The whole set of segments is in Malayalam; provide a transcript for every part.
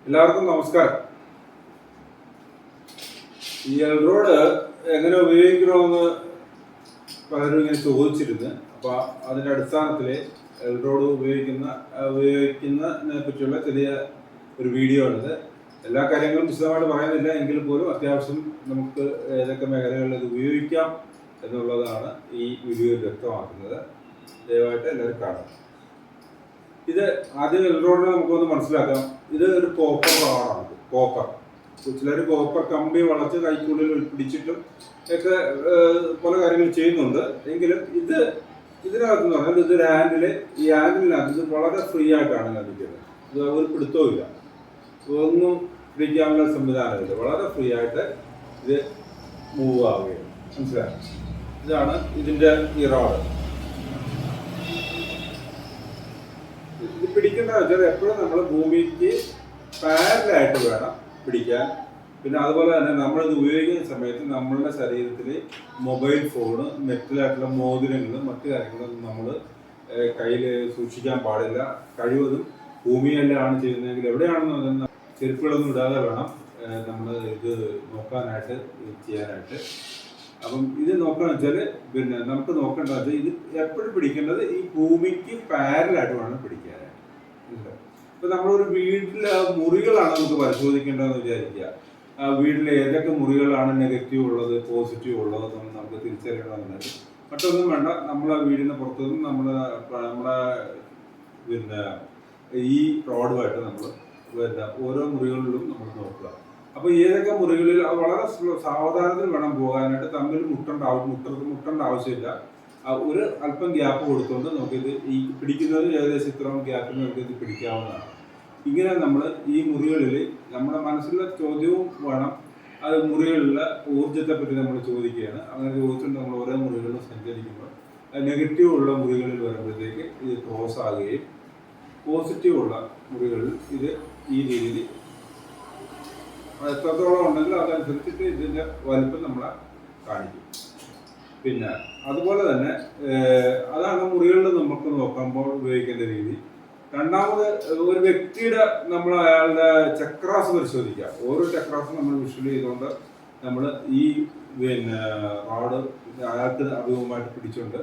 എല്ലാവർക്കും നമസ്കാരം. ഈ എൽറോഡ് എങ്ങനെ ഉപയോഗിക്കണമെന്ന് പലരും ഇങ്ങനെ ചോദിച്ചിരുന്നു. അപ്പോൾ അതിൻ്റെ അടിസ്ഥാനത്തിൽ എൽറോഡ് ഉപയോഗിക്കുന്നതിനെ പറ്റിയുള്ള ചെറിയ ഒരു വീഡിയോ ആണിത്. എല്ലാ കാര്യങ്ങളും വിശദമായിട്ട് പറയുന്നില്ല, എങ്കിൽ പോലും അത്യാവശ്യം നമുക്ക് ഏതൊക്കെ മേഖലകളിൽ ഇത് ഉപയോഗിക്കാം എന്നുള്ളതാണ് ഈ വീഡിയോയിൽ വ്യക്തമാക്കുന്നത്. ദയവായിട്ട് എല്ലാവരും കാണാം. ഇത് ആദ്യം എൽറോഡിനെ നമുക്കൊന്ന് മനസ്സിലാക്കാം. ഇത് ഒരു കോപ്പർ റോഡാണ്. കോപ്പർ ചിലർ കോപ്പർ കമ്പി വളച്ച് കൈക്കുള്ളിൽ പിടിച്ചിട്ടും ഒക്കെ പല കാര്യങ്ങൾ ചെയ്യുന്നുണ്ട്. എങ്കിലും ഇതിനകത്ത് പറഞ്ഞാൽ ഇതൊരു ഹാൻഡില്, ഈ ഹാൻഡിലിനകത്ത് ഇത് വളരെ ഫ്രീ ആയിട്ടാണ് ലഭിക്കുന്നത്. ഇത് ഒരു പിടുത്തവും ഒന്നും പിടിക്കാനുള്ള സംവിധാനമില്ല. വളരെ ഫ്രീ ആയിട്ട് ഇത് മൂവ് ആവുകയാണ്. മനസ്സിലായി? ഇതാണ് ഇതിൻ്റെ ഈ റോഡ്. ഇത് പിടിക്കേണ്ടത് വെച്ചാൽ എപ്പോഴും നമ്മൾ ഭൂമിക്ക് പാരലായിട്ട് വേണം പിടിക്കാൻ. പിന്നെ അതുപോലെ തന്നെ നമ്മളിത് ഉപയോഗിക്കുന്ന സമയത്ത് നമ്മളുടെ ശരീരത്തിൽ മൊബൈൽ ഫോണ്, മെറ്റലായിട്ടുള്ള മോതിരങ്ങളും മറ്റു കാര്യങ്ങളൊന്നും നമ്മൾ കയ്യിൽ സൂക്ഷിക്കാൻ പാടില്ല. കഴിവതും ഭൂമിയെല്ലാം ചെയ്യുന്നതെങ്കിൽ എവിടെയാണെന്ന് ചെരുപ്പുകളൊന്നും ഇടാതെ വേണം നമ്മൾ ഇത് നോക്കാനായിട്ട്, ചെയ്യാനായിട്ട്. അപ്പം ഇത് നോക്കാന്ന് വെച്ചാൽ പിന്നെ നമുക്ക് നോക്കേണ്ടത് വെച്ചാൽ ഇത് എപ്പോഴും പിടിക്കേണ്ടത് ഈ ഭൂമിക്ക് പാരലായിട്ട് വേണം പിടിക്കാനായിട്ട്. ഇപ്പൊ നമ്മളൊരു വീട്ടിലെ മുറികളാണ് നമുക്ക് പരിശോധിക്കേണ്ടതെന്ന് വിചാരിക്കുക. വീട്ടിലെ ഏതൊക്കെ മുറികളാണ് നെഗറ്റീവ് ഉള്ളത്, പോസിറ്റീവ് ഉള്ളതെന്ന് നമുക്ക് തിരിച്ചറിയണമെന്നുണ്ടെങ്കിൽ മറ്റൊന്നും വേണ്ട, നമ്മളെ വീടിന് പുറത്തുനിന്ന് നമ്മുടെ പിന്നെ ഈ റോഡുമായിട്ട് നമ്മൾ ഓരോ മുറികളിലും നമ്മൾ നോക്കുക. അപ്പോൾ ഏതൊക്കെ മുറികളിൽ വളരെ സാവധാനത്തിൽ വേണം പോകാനായിട്ട്. തമ്മിൽ മുട്ടേണ്ട ആവശ്യമില്ല. ഒരു അല്പം ഗ്യാപ്പ് കൊടുത്തുകൊണ്ട് നമുക്കിത് ഈ പിടിക്കുന്നത് ഏകദേശം ഇത്രയും ഗ്യാപ്പിൽ നമുക്കിത് പിടിക്കാവുന്നതാണ്. ഇങ്ങനെ നമ്മൾ ഈ മുറികളിൽ നമ്മുടെ മനസ്സിലുള്ള ചോദ്യവും വേണം. അത് മുറികളിലെ ഊർജ്ജത്തെ പറ്റി നമ്മൾ ചോദിക്കുകയാണ്. അങ്ങനെ ചോദിച്ചുകൊണ്ട് നമ്മൾ ഓരോ മുറികളിലും സഞ്ചരിക്കുമ്പോൾ നെഗറ്റീവ് ഉള്ള മുറികളിൽ വരുമ്പോഴത്തേക്ക് ഇത് ക്രോസ് ആകുകയും പോസിറ്റീവ് ഉള്ള മുറികളിൽ ഇത് ഈ രീതിയിൽ എത്രത്തോളം ഉണ്ടെങ്കിൽ അതനുസരിച്ചിട്ട് ഇതിൻ്റെ വലിപ്പം നമ്മളെ കാണിക്കും. പിന്നെ അതുപോലെ തന്നെ അതാണ് മുറികളിൽ നമുക്ക് നോക്കുമ്പോൾ ഉപയോഗിക്കേണ്ട രീതി. രണ്ടാമത്, ഒരു വ്യക്തിയുടെ നമ്മൾ അയാളുടെ ചക്രാസ് പരിശോധിക്കുക. ഓരോ ചക്രാസും നമ്മൾ വിഷ്വൽ ചെയ്തുകൊണ്ട് നമ്മൾ ഈ പിന്നെ റോഡ് അയാൾക്ക് അഭിമുഖമായിട്ട് പിടിച്ചുകൊണ്ട്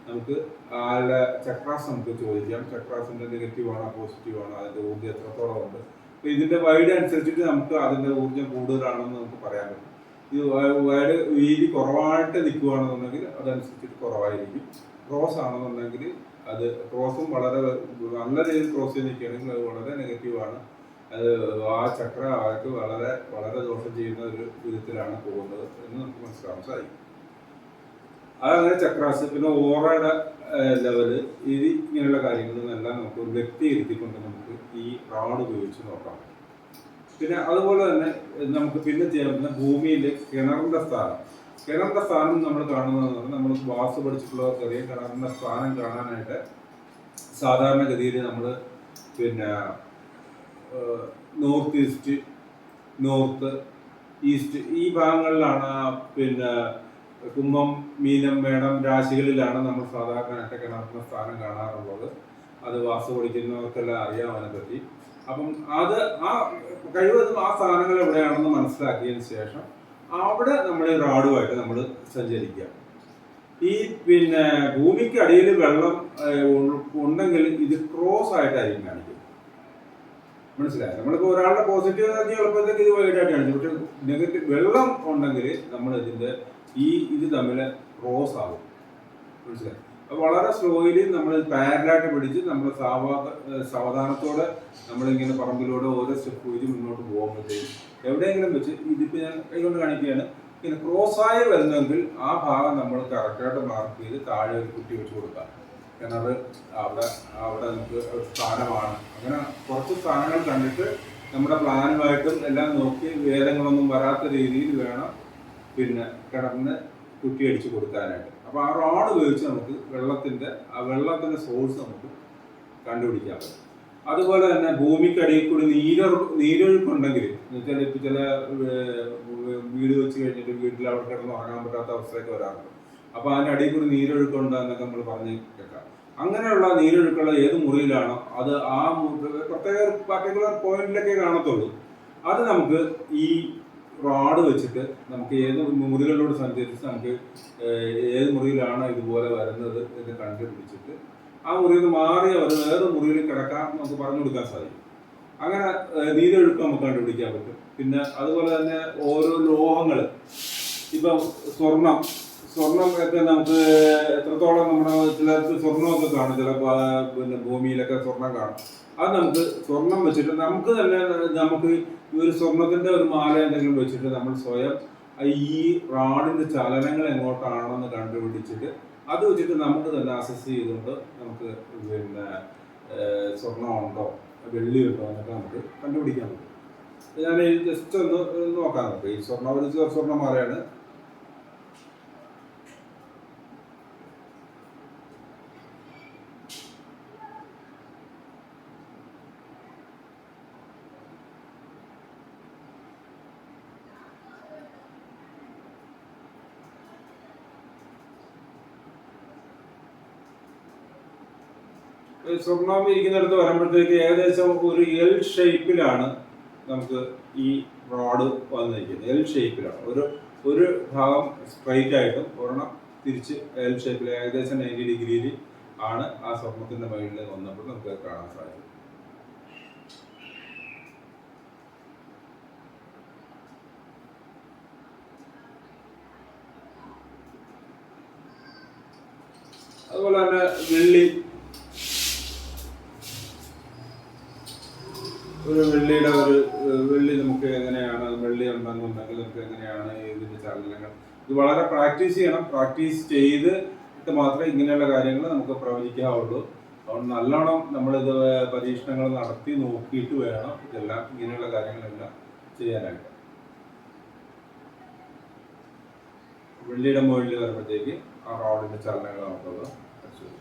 നമുക്ക് അയാളുടെ ചക്രാസ് നമുക്ക് ചോദിക്കാം. ചക്രാസിൻ്റെ നെഗറ്റീവ് ആണോ പോസിറ്റീവ് ആണോ, അതിൻ്റെ ഊർജ്ജം എത്രത്തോളം ഉണ്ട്. അപ്പോൾ ഇതിൻ്റെ വൈഡ് അനുസരിച്ചിട്ട് നമുക്ക് അതിൻ്റെ ഊർജ്ജം കൂടുതലാണെന്ന് നമുക്ക് പറയാൻ പറ്റും. ഇത് വൈഡ് വീതി കുറവായിട്ട് നിൽക്കുകയാണെന്നുണ്ടെങ്കിൽ അതനുസരിച്ചിട്ട് കുറവായിരിക്കും. ക്രോസ് ആണെന്നുണ്ടെങ്കിൽ അത് ക്രോസും വളരെ നല്ല രീതിയിൽ ക്രോസ് ചെയ്ത് നിൽക്കുകയാണെങ്കിൽ അത് വളരെ നെഗറ്റീവാണ്. അത് ആ ചക്ര ആൾക്ക് വളരെ വളരെ ദോഷം ചെയ്യുന്ന ഒരു വിധത്തിലാണ് പോകുന്നത് എന്ന് നമുക്ക് മനസ്സിലാക്കാൻ സാധിക്കും. അതങ്ങനെ ചക്രാസ്, പിന്നെ ഓറയുടെ ലെവല്, ഇത് ഇങ്ങനെയുള്ള കാര്യങ്ങളെല്ലാം നമുക്ക് ഒരു വ്യക്തി ഇരുത്തിക്കൊണ്ട് നമുക്ക് ഈ റോഡ് ഉപയോഗിച്ച് നോക്കാം. പിന്നെ അതുപോലെ തന്നെ നമുക്ക് പിന്നെ ചേർന്ന ഭൂമിയിൽ കിണറിൻ്റെ സ്ഥാനം നമ്മൾ കാണുന്നതെന്ന് പറഞ്ഞാൽ നമ്മൾ വാസ്തു പഠിച്ചിട്ടുള്ളവർക്കറിയാം. കിണറിൻ്റെ സ്ഥാനം കാണാനായിട്ട് സാധാരണഗതിയിൽ നമ്മൾ പിന്നെ നോർത്ത് ഈസ്റ്റ്, നോർത്ത് ഈസ്റ്റ് ഈ ഭാഗങ്ങളിലാണ് പിന്നെ കുംഭം, മീനം, മേടം രാശികളിലാണ് നമ്മൾ സാധാരണയായിട്ട് കിണറിൻ്റെ സ്ഥാനം കാണാറുള്ളത്. അത് വാസ്തു പഠിക്കുന്നവർക്കെല്ലാം അറിയാം അതിനെപ്പറ്റി. അപ്പം അത് കഴിവതും ആ സ്ഥാനങ്ങൾ എവിടെയാണെന്ന് മനസ്സിലാക്കിയതിന് ശേഷം അവിടെ നമ്മൾ റോഡുമായിട്ട് നമ്മൾ സഞ്ചരിക്കുക. ഈ പിന്നെ ഭൂമിക്ക് അടിയിൽ വെള്ളം ഉണ്ടെങ്കിൽ ഇത് ക്രോസ് ആയിട്ടായിരിക്കും കാണിക്കും. മനസ്സിലായി? നമ്മളിപ്പോൾ ഒരാളുടെ പോസിറ്റീവ് എനർജി എളുപ്പത്തേക്ക് ഇത് വൈഡായിട്ട് കാണിച്ചു. പക്ഷെ നെഗറ്റീവ് വെള്ളം ഉണ്ടെങ്കിൽ നമ്മൾ ഇത് തമ്മിൽ ക്രോസ് ആകും. മനസ്സിലായി? അപ്പോൾ വളരെ സ്ലോയിലി നമ്മൾ പാരലായിട്ട് പിടിച്ച് നമ്മൾ സാവധാനത്തോടെ നമ്മളിങ്ങനെ പറമ്പിലൂടെ ഓരോ സ്റ്റെപ്പ് വെച്ച് മുന്നോട്ട് പോകുമ്പോഴത്തേക്കും എവിടെയെങ്കിലും വെച്ച് ഇതിപ്പോൾ ഞാൻ കൈകൊണ്ട് കാണിക്കുകയാണ്, ഇങ്ങനെ ക്രോസായി വരുന്നെങ്കിൽ ആ ഭാഗം നമ്മൾ കറക്റ്റായിട്ട് മാർക്ക് ചെയ്ത് താഴെ ഒരു കുട്ടി വെച്ച് കൊടുക്കാം. കിണർ അവിടെ നമുക്ക് സ്ഥാനമാണ്. അങ്ങനെ കുറച്ച് സ്ഥാനങ്ങൾ കണ്ടിട്ട് നമ്മുടെ പ്ലാനുമായിട്ടും എല്ലാം നോക്കി വേദങ്ങളൊന്നും വരാത്ത രീതിയിൽ വേണം പിന്നെ കിണറിന് കുറ്റി അടിച്ച് കൊടുക്കാനായിട്ട്. അപ്പോൾ ആ റോഡ് ഉപയോഗിച്ച് നമുക്ക് വെള്ളത്തിൻ്റെ സോഴ്സ് നമുക്ക് കണ്ടുപിടിക്കാൻ പറ്റും. അതുപോലെ തന്നെ ഭൂമിക്കടിയിൽ കൂടി നീരൊഴുക്കുണ്ടെങ്കിൽ എന്ന് വെച്ചാൽ ഇപ്പോൾ ചില വീട് വെച്ച് കഴിഞ്ഞിട്ട് വീട്ടിൽ അവിടെ കിടന്ന് ഉറങ്ങാൻ പറ്റാത്ത അവസ്ഥയൊക്കെ വരാറുണ്ട്. അപ്പോൾ അതിൻ്റെ അടിയിൽ കൂടി നീരൊഴുക്കുണ്ട് എന്നൊക്കെ നമ്മൾ പറഞ്ഞ് കേൾക്കാം. അങ്ങനെയുള്ള നീരൊഴുക്കുള്ള ഏത് മുറിയിലാണോ അത് ആ പ്രത്യേക പർട്ടിക്കുലർ പോയിന്റിലൊക്കെ കാണത്തുള്ളൂ. അത് നമുക്ക് ഈ റോഡ് വെച്ചിട്ട് നമുക്ക് ഏത് മുറികളിലൂടെ സഞ്ചരിച്ച് നമുക്ക് ഏത് മുറിയിലാണോ ഇതുപോലെ വരുന്നത് എന്ന് കണ്ടുപിടിച്ചിട്ട് ആ മുറിയിൽ നിന്ന് മാറി അവർ വേറെ മുറിയിൽ കിടക്കാൻ നമുക്ക് പറഞ്ഞു കൊടുക്കാൻ സാധിക്കും. അങ്ങനെ നീരൊഴുക്ക് നമുക്ക് കണ്ടുപിടിക്കാൻ പറ്റും. പിന്നെ അതുപോലെ തന്നെ ഓരോ ലോഹങ്ങൾ, ഇപ്പം സ്വർണം ഒക്കെ നമുക്ക് എത്രത്തോളം നമ്മുടെ ചിലർക്ക് സ്വർണ്ണമൊക്കെ കാണും, ചില പിന്നെ ഭൂമിയിലൊക്കെ സ്വർണം കാണും. അത് നമുക്ക് സ്വർണം വെച്ചിട്ട് നമുക്ക് തന്നെ നമുക്ക് ഈ ഒരു സ്വർണത്തിന്റെ ഒരു മാല എന്തെങ്കിലും വെച്ചിട്ട് നമ്മൾ സ്വയം ഈ റാഡിന്റെ ചലനങ്ങൾ എങ്ങോട്ടാണെന്ന് കണ്ടുപിടിച്ചിട്ട് അത് വെച്ചിട്ട് നമുക്ക് തന്നെ അസസ് ചെയ്തുകൊണ്ട് നമുക്ക് പിന്നെ സ്വർണ്ണമുണ്ടോ വെള്ളി ഉണ്ടോ എന്നൊക്കെ നമുക്ക് കണ്ടുപിടിക്കാൻ പറ്റും. ഞാൻ ജസ്റ്റ് ഒന്ന് നോക്കാം. നമുക്ക് ഈ സ്വർണ്ണമാലയാണ്. സ്വർണം ഇരിക്കുന്നിടത്ത് വരുമ്പോഴത്തേക്ക് ഏകദേശം ഒരു എൽ ഷേപ്പിലാണ് നമുക്ക് ഈ റോഡ് വന്നിരിക്കുന്നത്. എൽ ഷേപ്പിലാണ്. ഒരു ഭാഗം സ്ട്രൈറ്റ് ആയിട്ടും ഒരെണ്ണം തിരിച്ച് എൽ ഷേപ്പിൽ ഏകദേശം 90 ഡിഗ്രിയിൽ ആണ് ആ സ്വർണത്തിന്റെ മുകളിൽ വന്നപ്പോൾ നമുക്ക് കാണാൻ സാധിക്കും. അതുപോലെ തന്നെ വെള്ളി നമുക്ക് എങ്ങനെയാണ്, വെള്ളി ഉണ്ടെന്നുണ്ടെങ്കിൽ നമുക്ക് എങ്ങനെയാണ് ഇതിന്റെ ചലനങ്ങൾ, ഇത് വളരെ പ്രാക്ടീസ് ചെയ്യണം. പ്രാക്ടീസ് ചെയ്തിട്ട് മാത്രമേ ഇങ്ങനെയുള്ള കാര്യങ്ങൾ നമുക്ക് പ്രവചിക്കാവുള്ളൂ. അതുകൊണ്ട് നല്ലോണം നമ്മളിത് പരീക്ഷണങ്ങൾ നടത്തി നോക്കിയിട്ട് വേണം ഇതെല്ലാം ഇങ്ങനെയുള്ള കാര്യങ്ങളെല്ലാം ചെയ്യാനായിട്ട്. വെള്ളിയുടെ മുകളിൽ വരുമ്പോഴത്തേക്ക് ആ റോഡിന്റെ ചലനങ്ങൾ നമുക്കുള്ളത് പരിശോധിക്കാം.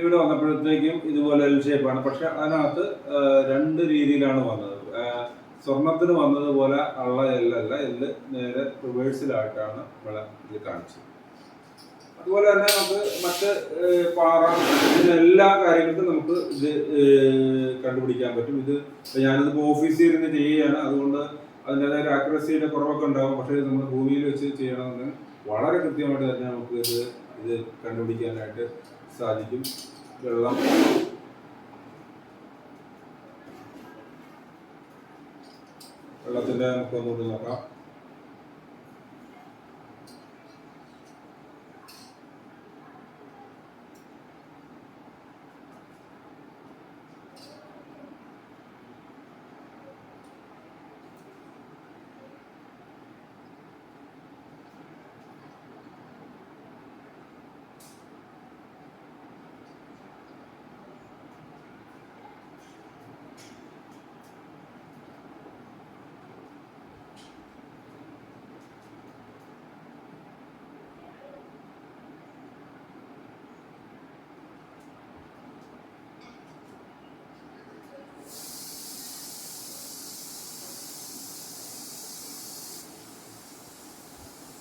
ഇവിടെ വന്നപ്പോഴത്തേക്കും ഇതുപോലെ എൽ ഷേപ്പാണ്. പക്ഷെ അതിനകത്ത് രണ്ട് രീതിയിലാണ് വന്നത്. സ്വർണത്തിന് വന്നതുപോലെ ഉള്ള എല്ലല്ല, എല്ല് നേരെ റിവേഴ്സിലായിട്ടാണ് ഇവിടെ ഇത് കാണിച്ചത്. അതുപോലെ തന്നെ നമുക്ക് മറ്റ് പാറ എല്ലാ കാര്യങ്ങൾക്കും നമുക്ക് ഇത് കണ്ടുപിടിക്കാൻ പറ്റും. ഇത് ഞാനിതിപ്പോൾ ഓഫീസിൽ ഇരുന്ന് ചെയ്യുകയാണ്, അതുകൊണ്ട് അതിൻ്റെതായ ആക്യുറസിയുടെ കുറവൊക്കെ ഉണ്ടാകും. പക്ഷേ നമ്മൾ ഭൂമിയിൽ വെച്ച് ചെയ്യണമെന്ന് വളരെ കൃത്യമായിട്ട് തന്നെ നമുക്ക് ഇത് കണ്ടുപിടിക്കാനായിട്ട് സാധിക്കും. വെള്ളത്തിന്റെ നമുക്കൊന്നുകൂടി നോക്കാം.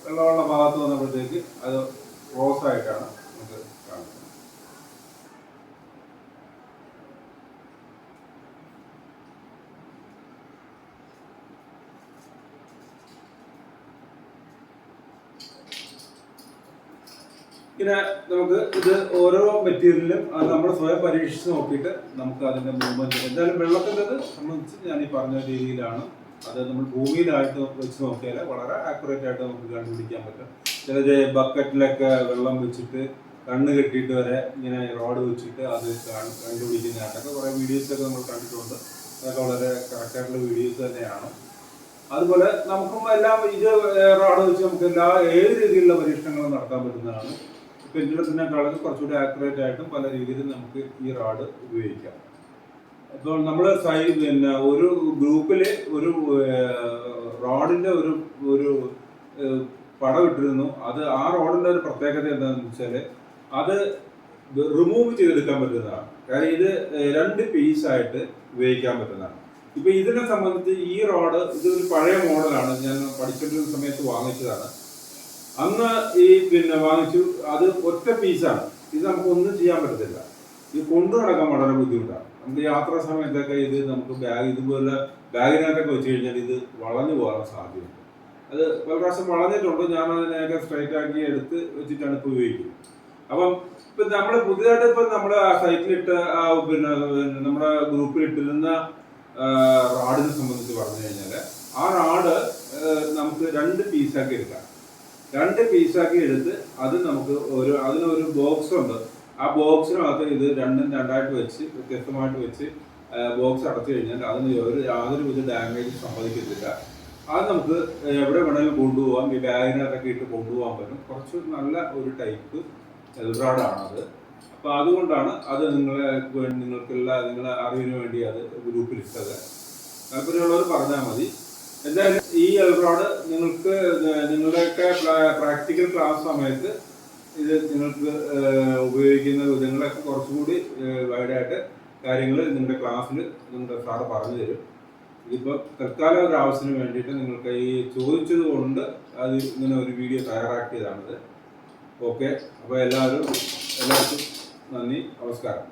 വെള്ളമുള്ള ഭാഗത്ത് വന്നപ്പോഴത്തേക്ക് അത് ക്ലോസ് ആയിട്ടാണ് നമുക്ക് കാണുന്നത്. പിന്നെ നമുക്ക് ഇത് ഓരോ മെറ്റീരിയലും അത് നമ്മൾ സ്വയം പരീക്ഷിച്ച് നോക്കിയിട്ട് നമുക്ക് അതിന്റെ മൂവ്മെന്റ് എന്തായാലും വെള്ളത്തിൻ്റെ സംബന്ധിച്ച് ഞാൻ ഈ പറഞ്ഞ രീതിയിലാണ്. അത് നമ്മൾ ഭൂമിയിലായിട്ട് വെച്ച് നോക്കിയാൽ വളരെ ആക്യുറേറ്റ് ആയിട്ട് നമുക്ക് കണ്ടുപിടിക്കാൻ പറ്റും. ചില ബക്കറ്റിലൊക്കെ വെള്ളം വെച്ചിട്ട് കണ്ണ് കെട്ടിയിട്ട് വരെ ഇങ്ങനെ റോഡ് വെച്ചിട്ട് അത് കണ്ടുപിടിക്കുന്നതായിട്ടൊക്കെ കുറേ വീഡിയോസൊക്കെ നമ്മൾ കണ്ടിട്ടുണ്ട്. അതൊക്കെ വളരെ കറക്റ്റായിട്ടുള്ള വീഡിയോസ് തന്നെയാണ്. അതുപോലെ നമുക്കും എല്ലാം ഇത് റോഡ് വെച്ച് നമുക്ക് ഏത് രീതിയിലുള്ള പരീക്ഷണങ്ങളും നടത്താൻ പറ്റുന്നതാണ്. പെൻഡുലത്തിനേക്കാളും കുറച്ചുകൂടി ആക്യുറേറ്റ് ആയിട്ടും പല രീതിയിലും നമുക്ക് ഈ റോഡ് ഉപയോഗിക്കാം. അപ്പോൾ നമ്മൾ പിന്നെ ഒരു ഗ്രൂപ്പിൽ ഒരു റോഡിന്റെ ഒരു പടം ഇട്ടിരുന്നു. അത് ആ റോഡിന്റെ ഒരു പ്രത്യേകത എന്താണെന്ന് വെച്ചാൽ അത് റിമൂവ് ചെയ്തെടുക്കാൻ പറ്റുന്നതാണ്. കാരണം ഇത് 2 പീസായിട്ട് ഉപയോഗിക്കാൻ പറ്റുന്നതാണ്. ഇപ്പൊ ഇതിനെ സംബന്ധിച്ച് ഈ റോഡ് ഇതൊരു പഴയ മോഡലാണ്, ഞാൻ പഠിച്ചിട്ടുള്ള സമയത്ത് വാങ്ങിച്ചതാണ്. അന്ന് ഈ വാങ്ങിച്ചു, അത് ഒറ്റ പീസാണ്. ഇത് നമുക്ക് ഒന്നും ചെയ്യാൻ പറ്റത്തില്ല. ഇത് കൊണ്ടു നടക്കാൻ വളരെ ബുദ്ധിമുട്ടാണ്. നമുക്ക് യാത്രാ സമയത്തൊക്കെ ഇത് നമുക്ക് ഇതുപോലെ ബാഗിനകത്തൊക്കെ വെച്ച് കഴിഞ്ഞാൽ ഇത് വളഞ്ഞു പോകാൻ സാധ്യതയുണ്ട്. അത് പല പ്രാവശ്യം വളഞ്ഞിട്ടുണ്ട്. ഞാൻ അതിനെയൊക്കെ സ്ട്രൈറ്റ് ആക്കി എടുത്ത് വെച്ചിട്ടാണ് ഇപ്പോൾ ഉപയോഗിക്കുന്നത്. അപ്പം ഇപ്പൊ നമ്മൾ പുതിയതായിട്ട് ഇപ്പൊ നമ്മുടെ സൈറ്റിലിട്ട് നമ്മുടെ ഗ്രൂപ്പിലിട്ടിരുന്ന റാഡിനെ സംബന്ധിച്ച് പറഞ്ഞു കഴിഞ്ഞാൽ ആ റാഡ് നമുക്ക് 2 പീസാക്കി എടുക്കാം. 2 പീസാക്കി എടുത്ത് അത് നമുക്ക് അതിനൊരു ബോക്സ് ഉണ്ട്. ആ ബോക്സിനകത്ത് ഇത് രണ്ടും രണ്ടായിട്ട് വെച്ച് വ്യത്യസ്തമായിട്ട് വെച്ച് ബോക്സ് അടച്ചു കഴിഞ്ഞാൽ അതിന് യാതൊരു വിധ ഡാമേജ് സംഭവിക്കത്തില്ല. അത് നമുക്ക് എവിടെ വേണമെങ്കിലും കൊണ്ടുപോകാം. ഈ ബാഗിനകത്തൊക്കെ ഇട്ട് കൊണ്ടുപോകാൻ പറ്റും. കുറച്ച് നല്ല ഒരു ടൈപ്പ് എൽറാഡാണത്. അപ്പോൾ അതുകൊണ്ടാണ് അത് നിങ്ങളെ അറിവിന് വേണ്ടി അത് ഗ്രൂപ്പിൽ ഇട്ടത്. താല്പര്യമുള്ളവർ പറഞ്ഞാൽ മതി. എന്തായാലും ഈ എൽറാഡ് നിങ്ങൾക്ക് നിങ്ങളുടെയൊക്കെ പ്രാക്ടിക്കൽ ക്ലാസ് സമയത്ത് ഇത് നിങ്ങൾക്ക് ഉപയോഗിക്കുന്ന വിധങ്ങളൊക്കെ കുറച്ചുകൂടി വൈഡായിട്ട് കാര്യങ്ങൾ നിങ്ങളുടെ ക്ലാസ്സിൽ നിങ്ങളുടെ സാറ് പറഞ്ഞു തരും. ഇതിപ്പോൾ തൽക്കാലം ഒരു ആവശ്യത്തിന് വേണ്ടിയിട്ട് നിങ്ങൾക്ക് ഈ ചോദിച്ചത് കൊണ്ട് അത് ഇങ്ങനെ ഒരു വീഡിയോ തയ്യാറാക്കിയതാണിത്. ഓക്കെ, അപ്പോൾ എല്ലാവർക്കും നന്ദി, നമസ്കാരം.